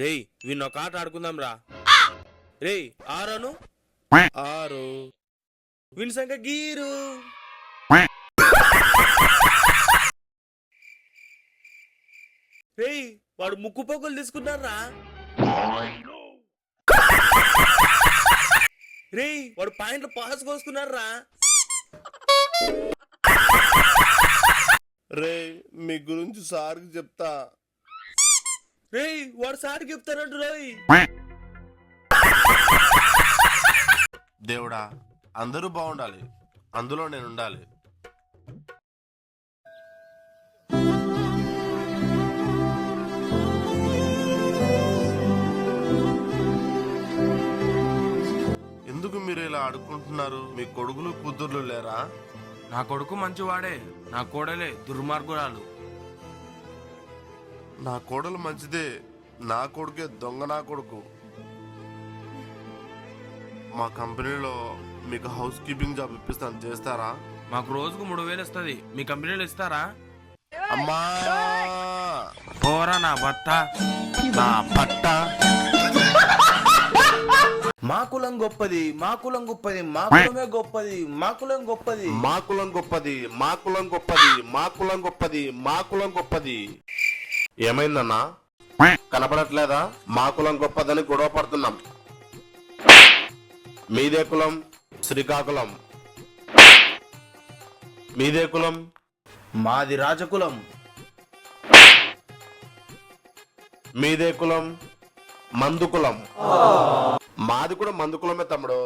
రేయ్ వీణ్ ఒక ఆట ఆడుకుందాం రా. రేయ్ ఆరను 6 వీని సంఖ్య గీరు. రేయ్ వాడు ముక్కు పొక్కులు తీసుకున్నారా. రేయ్ వాడు పాయింట్లు పాస్ కోసుకున్నారా. రే మీ గురించి సార్కి చెప్తా. రేయ్ వాడు సార్కి చెప్తానంటు రాయ్. దేవుడా అందరూ బాగుండాలి, అందులో నేను ఉండాలి. ఎందుకు మీరు ఇలా ఆడుకుంటున్నారు? మీ కొడుకులు కూతుర్లు లేరా? నా కొడుకు మంచివాడే, నా కోడలే దుర్మార్గురాలు. నా కోడలు మంచిదే, నా కొడుకే దొంగ. నా కొడుకు మా కంపెనీలో మీకు హౌస్ కీపింగ్ జాబ్ ఇప్పిస్తాను, చేస్తారా? మాకు రోజుకు 3000 ఇస్తుంది, మీ కంపెనీలో ఇస్తారా? అమ్మా పోరా నా భర్త నా పట్ట. మా కులం గొప్పది, మా కులం గొప్పది, మా కులమే గొప్పది, మా కులం గొప్పది, మా కులం గొప్పది, మా కులం గొప్పది, మా కులం గొప్పది, మా కులం గొప్పది. ఏమైందన్నా కనపడట్లేదా? మా కులం గొప్పదని గొడవ పడుతున్నాం. మీదే కులం? శ్రీకాకుళం. మీదే కులం? మాది రాజకులం. మీదే కులం? మందుకులం. మాది కూడా మందుకులమే తమ్ముడు.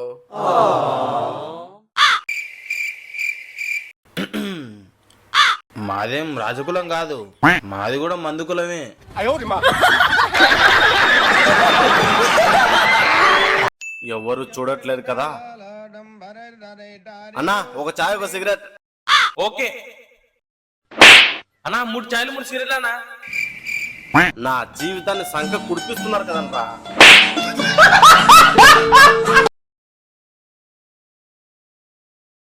మాదేం రాజకులం కాదు, మాది కూడా మందుకులమే. ఎవరు చూడట్లేదు కదా అన్నా. ఒక చాయ్, ఒక సిగరెట్. ఓకే అన్నా, 3 చాయలు 3 సిగరెట్లు అన్నా. నా జీవితాన్ని సంఖ్య కుడిపిస్తున్నారు కదంట్రా.